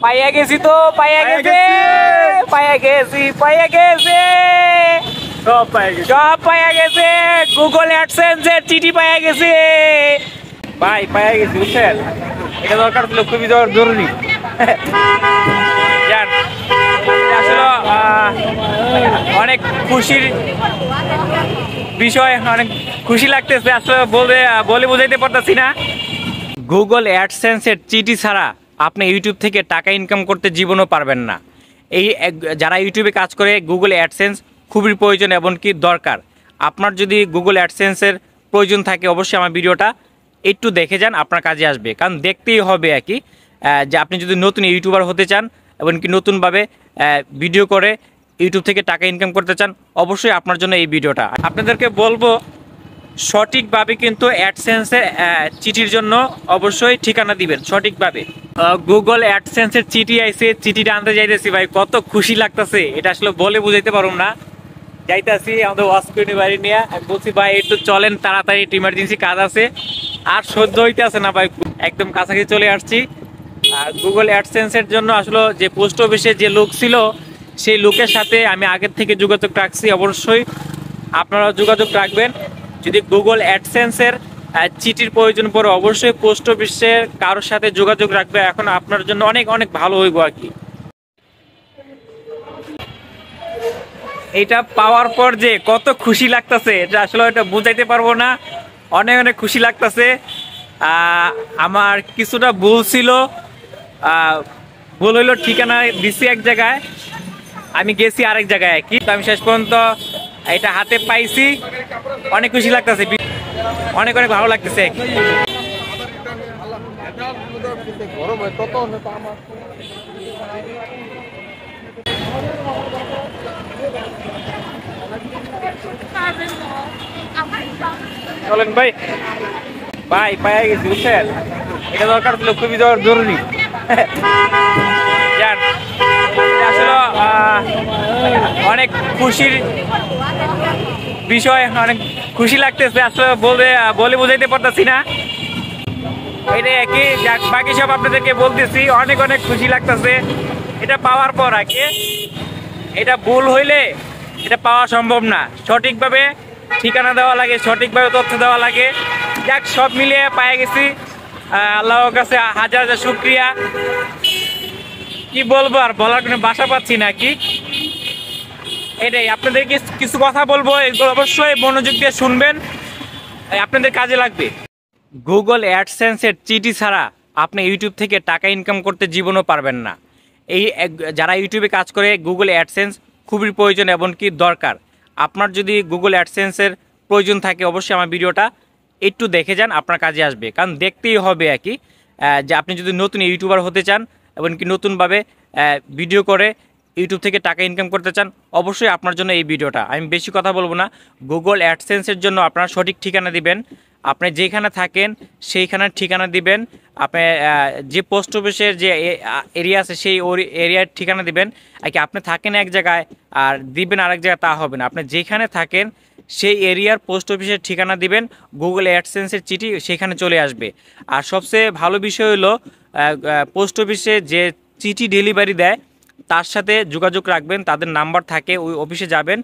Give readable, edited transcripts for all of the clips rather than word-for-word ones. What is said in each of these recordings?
পাইয়া গেছি তো, পাইয়া গেছে, পাইয়া গেছি, পাইয়া গেছে, সব পাইয়া গেছে। গুগল অ্যাডসেন্স এর চিঠি পাইয়া গেছে ভাই, পাইয়া গেছি বুঝছেন। এটা দরকার ছিল, খুবই জরুরি। জান আসলে অনেক খুশির বিষয়, অনেক খুশি লাগতেছে আসলে, বলে বোঝাইতে পারতেছি না। গুগল অ্যাডসেন্স এর চিঠি ছাড়া আপনি ইউটিউব থেকে টাকা ইনকাম করতে জীবনও পারবেন না। যারা ইউটিউবে কাজ করে গুগল অ্যাডসেন্স খুবই প্রয়োজন এবং কি দরকার। আপনার যদি গুগল অ্যাডসেন্সের প্রয়োজন থাকে অবশ্যই আমার ভিডিওটা একটু দেখে যান, আপনার কাজে আসবে। কারণ দেখতেই হবে আর কি, যে আপনি যদি নতুন ইউটিউবার হতে চান এবং কি নতুনভাবে ভিডিও করে ইউটিউব থেকে টাকা ইনকাম করতে চান, অবশ্যই আপনার জন্য এই ভিডিওটা। আপনাদেরকে বলবো সঠিকভাবে কিন্তু অ্যাডসেন্সের চিঠির জন্য অবশ্যই ঠিকানা দিবেন সঠিকভাবে। গুগল অ্যাডসেন্সের চিঠি আইছে, চিঠিটা আনতে যাইতেছি ভাই, কত খুশি লাগতেছে এটা আসলে বলে বুঝাইতে পারুম না। যাইতেছি আমাদের ওয়াসকুনি বাড়ি নিয়ে, বলছি ভাই একটু চলেন তাড়াতাড়ি, একটু ইমার্জেন্সি কাজ আছে। আর সহ্য হইতে আছে না ভাই, একদম কাছাকাছি চলে আসছি। আর গুগল অ্যাডসেন্সের জন্য আসলে যে পোস্ট অফিসে যে লোক ছিল সেই লোকের সাথে আমি আগের থেকে যোগাযোগ রাখছি, অবশ্যই আপনারা যোগাযোগ রাখবেন। যদি গুগল অ্যাডসেন্সের চিঠির প্রয়োজন পড়ে অবশ্যই পোস্ট অফিসের কারোর সাথে যোগাযোগ রাখবে, এখন আপনার জন্য অনেক অনেক ভালো হইব আর কি। এটা পাওয়ার পর যে কত খুশি লাগতেছে এটা আসলে এটা বুঝাইতে পারবো না, অনেক অনেক খুশি লাগতেছে। আমার কিছুটা ভুল ছিল, ভুল হইলো, ঠিকানা দিছি এক জায়গায়, আমি গেছি আরেক জায়গায় আর কি। তো আমি শেষ পর্যন্ত এটা হাতে পাইছি, অনেক খুশি লাগতেছে, অনেক অনেক ভালো লাগতেছে। চলেন ভাই, ভাই পাইয়া গেছি বুঝছেন। এটা দরকার ছিল, খুবই জরুরি। জান আসলে অনেক খুশির বিষয়, অনেক খুশি লাগতেছে আসলে, বলে বোঝাইতে পারতেছি না। এটা একই, বাকি সব আপনাদেরকে বলতেছি, অনেক অনেক খুশি লাগতেছে এটা পাওয়ার পর। আগে এটা ভুল হইলে এটা পাওয়া সম্ভব না, সঠিকভাবে ঠিকানা দেওয়া লাগে, সঠিকভাবে তথ্য দেওয়া লাগে। যাক, সব মিলিয়ে পায়ে গেছি, আল্লাহর কাছে হাজার হাজার শুকরিয়া। কি বলবো আর, বলার কোনো ভাষা পাচ্ছি না কি। এটাই আপনাদেরকে কিছু কথা বলবো, এগুলো অবশ্যই মনোযোগ দিয়ে শুনবেন, আপনাদের কাজে লাগবে। গুগল অ্যাডসেন্সের চিঠি ছাড়া আপনি ইউটিউব থেকে টাকা ইনকাম করতে জীবনও পারবেন না। যারা ইউটিউবে কাজ করে গুগল অ্যাডসেন্স খুবই প্রয়োজন এবং কি দরকার। আপনার যদি গুগল অ্যাডসেন্সের প্রয়োজন থাকে অবশ্যই আমার ভিডিওটা একটু দেখে যান, আপনার কাজে আসবে। কারণ দেখতেই হবে আর কি, যে আপনি যদি নতুন ইউটিউবার হতে চান এবং কি নতুনভাবে ভিডিও করে ইউটিউব থেকে টাকা ইনকাম করতে চান, অবশ্যই আপনার জন্য এই ভিডিওটা। আমি বেশি কথা বলবো না, গুগল অ্যাডসেন্সের জন্য আপনারা সঠিক ঠিকানা দিবেন, আপনি যেখানে থাকেন সেইখানের ঠিকানা দিবেন। আপনি যে পোস্ট অফিসের যে এরিয়া আছে সেই এরিয়ার ঠিকানা দিবেন আর কি। আপনি থাকেন এক জায়গায় আর দিবেন আরেক জায়গায়, তা হবে না। আপনি যেখানে থাকেন সেই এরিয়ার পোস্ট অফিসের ঠিকানা দিবেন, গুগল অ্যাডসেন্সের চিঠি সেখানে চলে আসবে। আর সবচেয়ে ভালো বিষয় হলো পোস্ট অফিসে যে চিঠি ডেলিভারি দেয় তার সাথে যোগাযোগ রাখবেন, তাদের নাম্বার থাকে, ওই অফিসে যাবেন,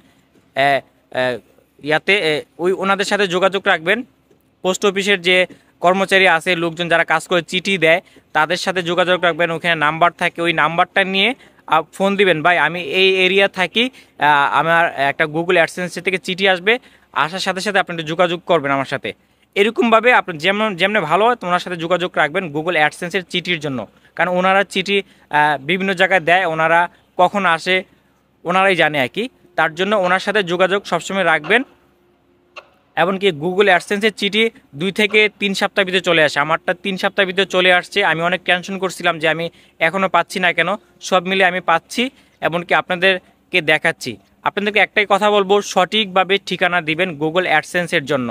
ওনাদের সাথে যোগাযোগ রাখবেন। পোস্ট অফিসের যে কর্মচারী আছে, লোকজন যারা কাজ করে চিঠি দেয়, তাদের সাথে যোগাযোগ রাখবেন, ওখানে নাম্বার থাকে, ওই নাম্বারটা নিয়ে ফোন দিবেন, ভাই আমি এই এরিয়া থাকি, আমার একটা গুগল অ্যাডসেন্স থেকে চিঠি আসবে, আসার সাথে সাথে আপনি যোগাযোগ করবেন আমার সাথে। এরকমভাবে আপনি যেমন ভালো হয় ওনার সাথে যোগাযোগ রাখবেন গুগল অ্যাডসেন্সের চিঠির জন্য। কারণ ওনারা চিঠি বিভিন্ন জায়গায় দেয়, ওনারা কখন আসে ওনারাই জানে আর কি। তার জন্য ওনার সাথে যোগাযোগ সবসময় রাখবেন। এমনকি গুগল অ্যাডসেন্সের চিঠি 2 থেকে 3 সপ্তাহ ভিতরে চলে আসে, আমারটা 3 সপ্তাহ ভিতরে চলে আসছে। আমি অনেক টেনশন করছিলাম যে আমি এখনও পাচ্ছি না কেন, সব মিলে আমি পাচ্ছি, এমনকি আপনাদেরকে দেখাচ্ছি। আপনাদেরকে একটাই কথা বলবো, সঠিকভাবে ঠিকানা দিবেন গুগল অ্যাডসেন্সের জন্য।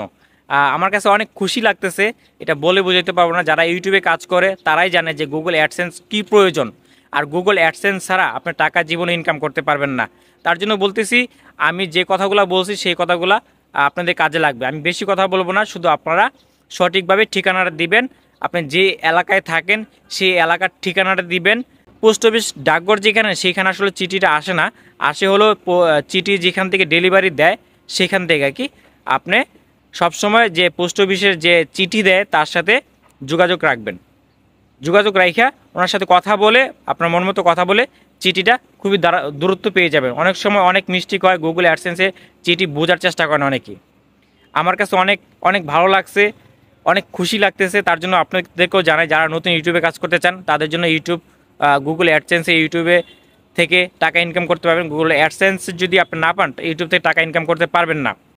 আমার কাছে অনেক খুশি লাগতেছে, এটা বলে বোঝাতে পারবো না। যারা ইউটিউবে কাজ করে তারাই জানে যে গুগল অ্যাডসেন্স কী প্রয়োজন। আর গুগল অ্যাডসেন্স ছাড়া আপনি টাকা জীবনে ইনকাম করতে পারবেন না। তার জন্য বলতেছি, আমি যে কথাগুলো বলছি সেই কথাগুলো আপনাদের কাজে লাগবে। আমি বেশি কথা বলবো না, শুধু আপনারা সঠিকভাবে ঠিকানাটা দিবেন। আপনি যে এলাকায় থাকেন সেই এলাকার ঠিকানাটা দিবেন, পোস্ট অফিস ডাকঘর যেখানে সেখানে আসলে চিঠিটা আসে না, আসে হলো চিঠি যেখান থেকে ডেলিভারি দেয় সেখান থেকে আর কি। আপনি সবসময় যে পোস্ট অফিসের যে চিঠি দেয় তার সাথে যোগাযোগ রাখবেন, যোগাযোগ রাখা ওনার সাথে কথা বলে আপনার মন মতো কথা বলে চিঠিটা খুবই দূরত্ব পেয়ে যাবেন। অনেক সময় অনেক মিস্টেক হয়, গুগল অ্যাডসেন্সে চিঠি বোঝার চেষ্টা করেন অনেকেই। আমার কাছে অনেক অনেক ভালো লাগছে, অনেক খুশি লাগতেছে, তার জন্য আপনাদেরকেও জানাই যারা নতুন ইউটিউবে কাজ করতে চান তাদের জন্য গুগল অ্যাডসেন্সে ইউটিউবে থেকে টাকা ইনকাম করতে পারবেন। গুগল অ্যাডসেন্স যদি আপনি না পান ইউটিউব থেকে টাকা ইনকাম করতে পারবেন না।